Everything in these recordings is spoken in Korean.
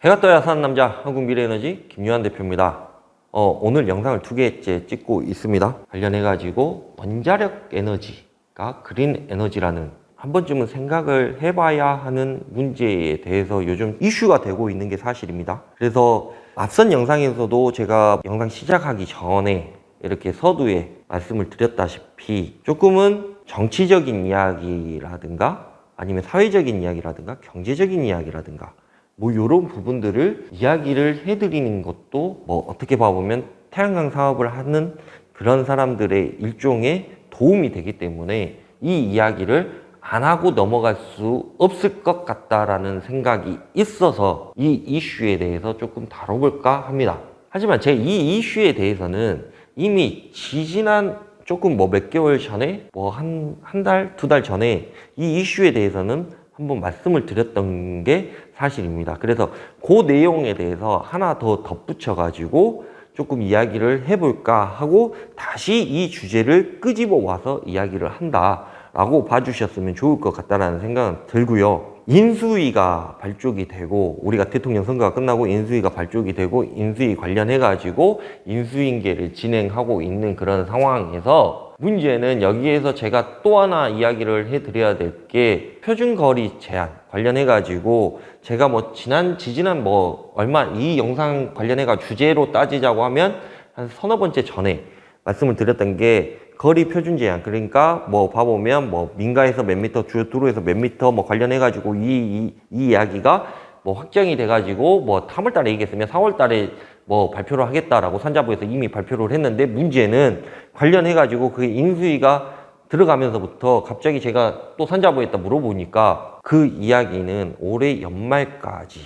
해가 떠야 사는 남자 한국미래에너지 김유한 대표입니다. 오늘 영상을 2개째 찍고 있습니다. 관련해가지고 원자력 에너지가 그린 에너지라는 한 번쯤은 생각을 해봐야 하는 문제에 대해서 요즘 이슈가 되고 있는 게 사실입니다. 그래서 앞선 영상에서도 제가 영상 시작하기 전에 이렇게 서두에 말씀을 드렸다시피 조금은 정치적인 이야기라든가 아니면 사회적인 이야기라든가 경제적인 이야기라든가 이런 부분들을 이야기를 해드리는 것도 어떻게 봐보면 태양광 사업을 하는 그런 사람들의 일종의 도움이 되기 때문에 이 이야기를 안 하고 넘어갈 수 없을 것 같다라는 생각이 있어서 이 이슈에 대해서 조금 다뤄볼까 합니다. 하지만 제 이 이슈에 대해서는 이미 지지난 조금 몇 개월 전에 한 달, 2달 전에 이 이슈에 대해서는 한번 말씀을 드렸던 게 사실입니다. 그래서 그 내용에 대해서 하나 더 덧붙여 가지고 조금 이야기를 해볼까 하고 다시 이 주제를 끄집어 와서 이야기를 한다라고 봐주셨으면 좋을 것 같다는 생각은 들고요. 인수위가 발족이 되고 우리가 대통령 선거가 끝나고 인수위가 발족이 되고 인수위 관련해 가지고 인수인계를 진행하고 있는 그런 상황에서 문제는 여기에서 제가 또 하나 이야기를 해드려야 될 게 표준거리 제한 관련해 가지고 제가 지지난 얼마 이 영상 관련해 가지고 주제로 따지자고 하면 한 서너 번째 전에 말씀을 드렸던 게 거리 표준 제한, 그러니까 봐보면 민가에서 몇 미터, 주도로에서 몇 미터 관련해 가지고 이 이야기가 확정이 돼 가지고 3월 달에 얘기했으면 4월 달에 발표를 하겠다라고 산자부에서 이미 발표를 했는데, 문제는 관련해 가지고 그 인수위가 들어가면서부터 갑자기 제가 또 산자부에다 물어보니까 그 이야기는 올해 연말까지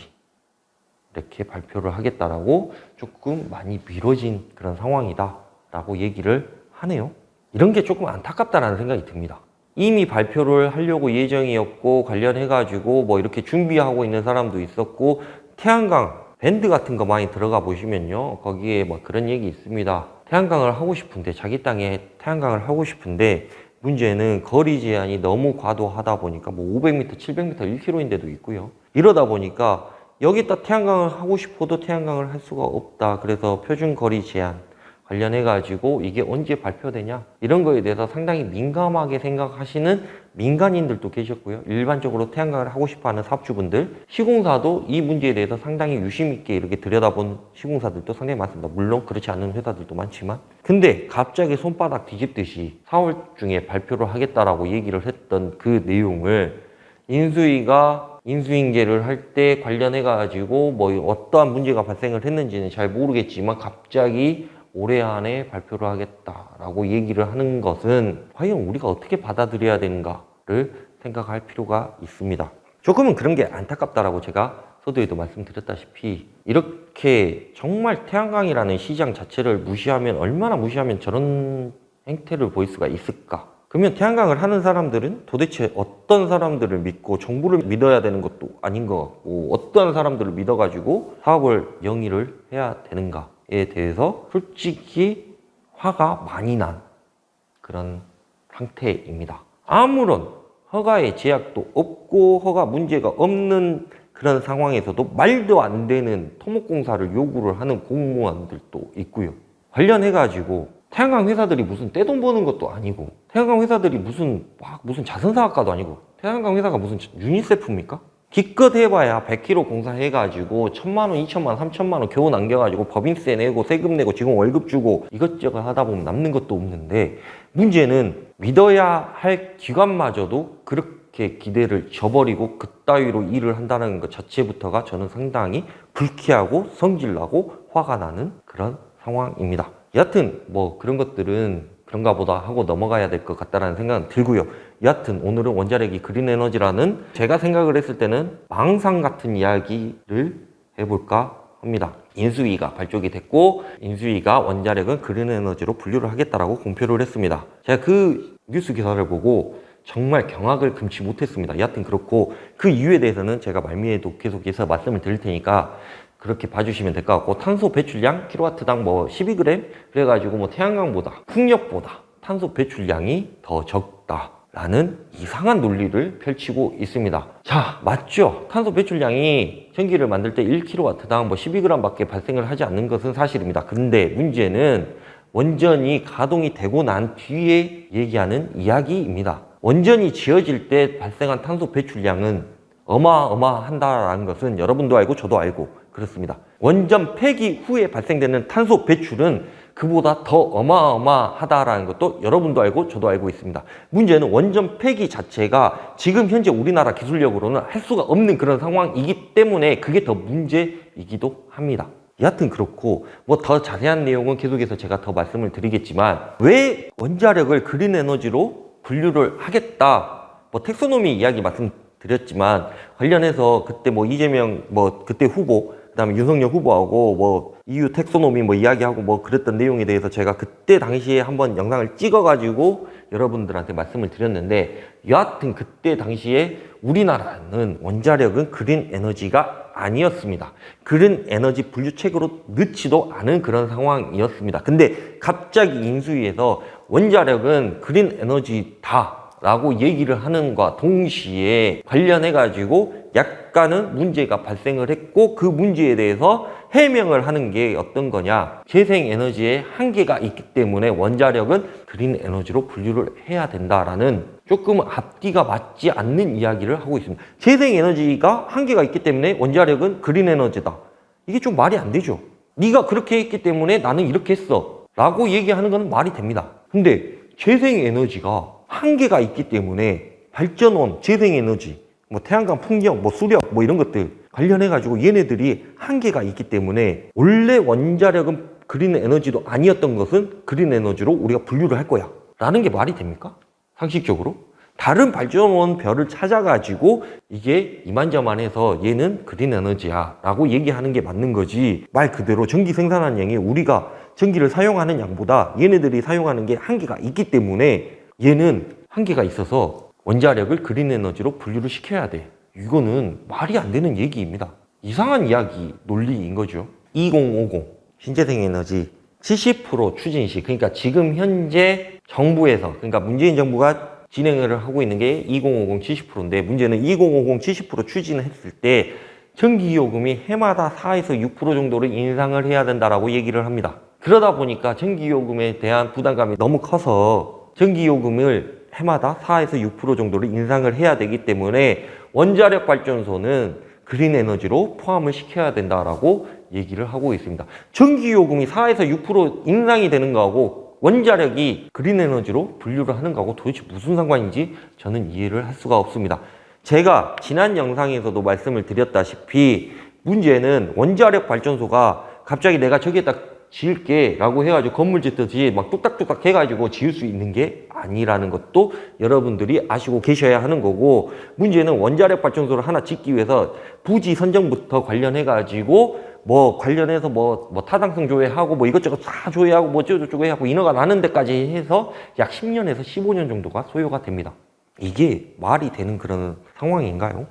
이렇게 발표를 하겠다라고 조금 많이 미뤄진 그런 상황이다라고 얘기를 하네요. 이런 게 조금 안타깝다라는 생각이 듭니다. 이미 발표를 하려고 예정이었고 관련해가지고 이렇게 준비하고 있는 사람도 있었고, 태양광 밴드 같은 거 많이 들어가 보시면요, 거기에 그런 얘기 있습니다. 태양광을 하고 싶은데, 자기 땅에 태양광을 하고 싶은데 문제는 거리 제한이 너무 과도하다 보니까 500m, 700m, 1km인데도 있고요. 이러다 보니까 여기다 태양광을 하고 싶어도 태양광을 할 수가 없다. 그래서 표준 거리 제한 관련해가지고 이게 언제 발표되냐, 이런 거에 대해서 상당히 민감하게 생각하시는 민간인들도 계셨고요. 일반적으로 태양광을 하고 싶어하는 사업주분들, 시공사도 이 문제에 대해서 상당히 유심 있게 이렇게 들여다본 시공사들도 상당히 많습니다. 물론 그렇지 않은 회사들도 많지만, 근데 갑자기 손바닥 뒤집듯이 4월 중에 발표를 하겠다라고 얘기를 했던 그 내용을 인수위가 인수인계를 할 때 관련해가지고 어떠한 문제가 발생을 했는지는 잘 모르겠지만 갑자기 올해 안에 발표를 하겠다라고 얘기를 하는 것은 과연 우리가 어떻게 받아들여야 되는가를 생각할 필요가 있습니다. 조금은 그런 게 안타깝다라고 제가 서두에도 말씀드렸다시피, 이렇게 정말 태양광이라는 시장 자체를 얼마나 무시하면 저런 행태를 보일 수가 있을까? 그러면 태양광을 하는 사람들은 도대체 어떤 사람들을 믿고 정부를 믿어야 되는 것도 아닌 것 같고, 어떤 사람들을 믿어가지고 사업을 영위를 해야 되는가에 대해서 솔직히 화가 많이 난 그런 상태입니다. 아무런 허가의 제약도 없고 허가 문제가 없는 그런 상황에서도 말도 안 되는 토목공사를 요구를 하는 공무원들도 있고요. 관련해가지고 태양광 회사들이 무슨 떼돈 버는 것도 아니고, 태양광 회사들이 무슨 자선사업가도 아니고, 태양광 회사가 무슨 유니세프입니까? 기껏 해봐야 100km 공사해가지고 1,000만 원, 2,000만 원, 3,000만 원 겨우 남겨가지고 법인세 내고 세금 내고 직원 월급 주고 이것저것 하다 보면 남는 것도 없는데, 문제는 믿어야 할 기관마저도 그렇게 기대를 저버리고 그따위로 일을 한다는 것 자체부터가 저는 상당히 불쾌하고 성질나고 화가 나는 그런 상황입니다. 여하튼 그런 것들은 그런가 보다 하고 넘어가야 될 것 같다는 생각은 들고요. 여하튼 오늘은 원자력이 그린 에너지라는, 제가 생각을 했을 때는 망상 같은 이야기를 해볼까 합니다. 인수위가 발족이 됐고 인수위가 원자력은 그린 에너지로 분류를 하겠다라고 공표를 했습니다. 제가 그 뉴스 기사를 보고 정말 경악을 금치 못했습니다. 여하튼 그렇고, 그 이유에 대해서는 제가 말미에도 계속해서 말씀을 드릴 테니까 그렇게 봐주시면 될 것 같고, 탄소 배출량 킬로와트당 12g, 그래가지고 태양광보다, 풍력보다 탄소 배출량이 더 적다. 라는 이상한 논리를 펼치고 있습니다. 자, 맞죠? 탄소 배출량이 전기를 만들 때 1kW당 뭐 12g 밖에 발생을 하지 않는 것은 사실입니다. 근데 문제는 원전이 가동이 되고 난 뒤에 얘기하는 이야기입니다. 원전이 지어질 때 발생한 탄소 배출량은 어마어마한다라는 것은 여러분도 알고 저도 알고 그렇습니다. 원전 폐기 후에 발생되는 탄소 배출은 그보다 더 어마어마하다라는 것도 여러분도 알고 저도 알고 있습니다. 문제는 원전 폐기 자체가 지금 현재 우리나라 기술력으로는 할 수가 없는 그런 상황이기 때문에 그게 더 문제이기도 합니다. 여하튼 그렇고 뭐 더 자세한 내용은 계속해서 제가 더 말씀을 드리겠지만 왜 원자력을 그린 에너지로 분류를 하겠다, 뭐 텍소노미 이야기 말씀드렸지만 관련해서 그때 뭐 이재명 뭐 그때 후보 그다음에 윤석열 후보하고 뭐 EU 텍소노미 뭐 이야기하고 뭐 그랬던 내용에 대해서 제가 그때 당시에 한번 영상을 찍어가지고 여러분들한테 말씀을 드렸는데, 여하튼 그때 당시에 우리나라는 원자력은 그린 에너지가 아니었습니다. 그린 에너지 분류책으로 넣지도 않은 그런 상황이었습니다. 근데 갑자기 인수위에서 원자력은 그린 에너지다 라고 얘기를 하는과 동시에 관련해가지고 약간은 문제가 발생을 했고, 그 문제에 대해서 해명을 하는 게 어떤 거냐, 재생에너지에 한계가 있기 때문에 원자력은 그린 에너지로 분류를 해야 된다라는 조금 앞뒤가 맞지 않는 이야기를 하고 있습니다. 재생에너지가 한계가 있기 때문에 원자력은 그린 에너지다, 이게 좀 말이 안 되죠. 네가 그렇게 했기 때문에 나는 이렇게 했어 라고 얘기하는 건 말이 됩니다. 근데 재생에너지가 한계가 있기 때문에 발전원, 재생에너지, 뭐 태양광, 풍력, 뭐 수력, 뭐 이런 것들 관련해가지고 얘네들이 한계가 있기 때문에 원래 원자력은 그린 에너지도 아니었던 것은 그린 에너지로 우리가 분류를 할 거야 라는 게 말이 됩니까? 상식적으로? 다른 발전원 별을 찾아가지고 이게 이만저만해서 얘는 그린 에너지야 라고 얘기하는 게 맞는 거지, 말 그대로 전기 생산하는 양이 우리가 전기를 사용하는 양보다 얘네들이 사용하는 게 한계가 있기 때문에 얘는 한계가 있어서 원자력을 그린 에너지로 분류를 시켜야 돼, 이거는 말이 안 되는 얘기입니다. 이상한 이야기, 논리인 거죠. 2050 신재생 에너지 70% 추진시, 그러니까 지금 현재 정부에서, 그러니까 문재인 정부가 진행을 하고 있는 게 2050 70%인데 문제는 2050 70% 추진했을 때 전기요금이 해마다 4에서 6% 정도를 인상을 해야 된다라고 얘기를 합니다. 그러다 보니까 전기요금에 대한 부담감이 너무 커서 전기요금을 해마다 4에서 6% 정도를 인상을 해야 되기 때문에 원자력 발전소는 그린 에너지로 포함을 시켜야 된다라고 얘기를 하고 있습니다. 전기요금이 4에서 6% 인상이 되는 거하고 원자력이 그린 에너지로 분류를 하는 거하고 도대체 무슨 상관인지 저는 이해를 할 수가 없습니다. 제가 지난 영상에서도 말씀을 드렸다시피 문제는 원자력 발전소가 갑자기 내가 저기에다 지을게 라고 해가지고 건물 짓듯이 막 뚝딱뚝딱 해가지고 지을 수 있는 게 아니라는 것도 여러분들이 아시고 계셔야 하는 거고, 문제는 원자력 발전소를 하나 짓기 위해서 부지 선정부터 관련해가지고 뭐 관련해서 뭐 타당성 조회하고 뭐 이것저것 다 조회하고 뭐 어쩌고저쩌고 해갖고 인허가 나는 데까지 해서 약 10년에서 15년 정도가 소요가 됩니다. 이게 말이 되는 그런 상황인가요?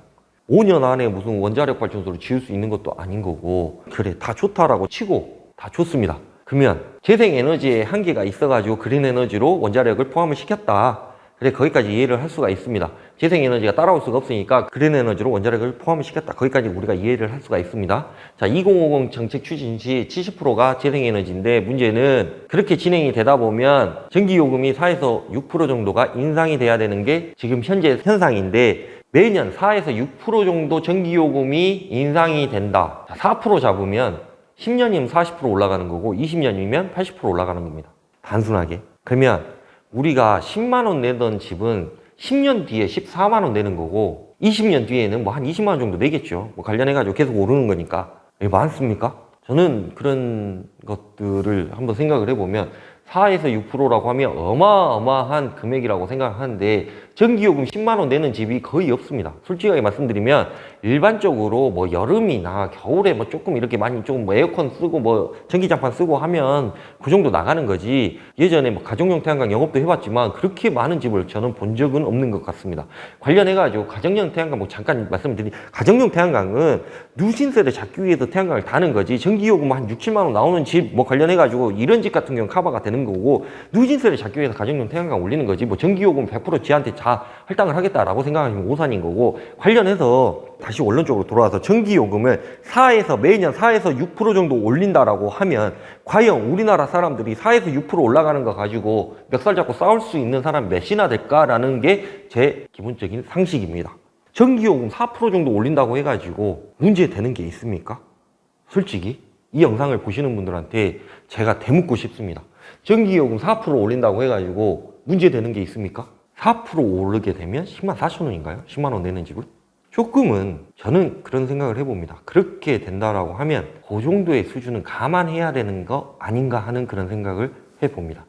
5년 안에 무슨 원자력 발전소를 지을 수 있는 것도 아닌 거고, 그래 다 좋다라고 치고 다 좋습니다. 그러면 재생에너지에 한계가 있어가지고 그린 에너지로 원자력을 포함을 시켰다, 그래 거기까지 이해를 할 수가 있습니다. 재생에너지가 따라올 수가 없으니까 그린 에너지로 원자력을 포함을 시켰다, 거기까지 우리가 이해를 할 수가 있습니다. 자, 2050 정책 추진 시 70%가 재생에너지인데 문제는 그렇게 진행이 되다 보면 전기요금이 4에서 6% 정도가 인상이 돼야 되는 게 지금 현재 현상인데, 매년 4에서 6% 정도 전기요금이 인상이 된다. 자, 4% 잡으면 10년이면 40% 올라가는 거고 20년이면 80% 올라가는 겁니다. 단순하게. 그러면 우리가 10만 원 내던 집은 10년 뒤에 14만 원 내는 거고 20년 뒤에는 뭐 한 20만 원 정도 내겠죠. 뭐 관련해가지고 계속 오르는 거니까. 이게 많습니까? 저는 그런 것들을 한번 생각을 해보면 4에서 6%라고 하면 어마어마한 금액이라고 생각하는데 전기요금 10만 원 내는 집이 거의 없습니다. 솔직하게 말씀드리면 일반적으로 뭐 여름이나 겨울에 뭐 조금 이렇게 많이 조금 뭐 에어컨 쓰고 뭐 전기장판 쓰고 하면 그 정도 나가는 거지, 예전에 뭐 가정용 태양광 영업도 해봤지만 그렇게 많은 집을 저는 본 적은 없는 것 같습니다. 관련해가지고 가정용 태양광 뭐 잠깐 말씀드린, 가정용 태양광은 누진세를 잡기 위해서 태양광을 다는 거지, 전기요금 한 6, 7만 원 나오는 집 뭐 관련해가지고 이런 집 같은 경우는 커버가 되는 거고, 누진세를 잡기 위해서 가정용 태양광 올리는 거지 뭐 전기요금 100% 지한테 다 할당을 하겠다라고 생각하시면 오산인 거고, 관련해서 다시 원론적으로 돌아와서 전기요금을 매년 4에서 6% 정도 올린다라고 하면 과연 우리나라 사람들이 4에서 6% 올라가는 거 가지고 멱살 잡고 싸울 수 있는 사람이 몇이나 될까라는 게 제 기본적인 상식입니다. 전기요금 4% 정도 올린다고 해가지고 문제되는 게 있습니까? 솔직히 이 영상을 보시는 분들한테 제가 대묻고 싶습니다. 전기요금 4% 올린다고 해가지고 문제되는 게 있습니까? 4% 오르게 되면 10만 4천 원인가요? 10만 원 내는 집을? 조금은 저는 그런 생각을 해봅니다. 그렇게 된다라고 하면 그 정도의 수준은 감안해야 되는 거 아닌가 하는 그런 생각을 해봅니다.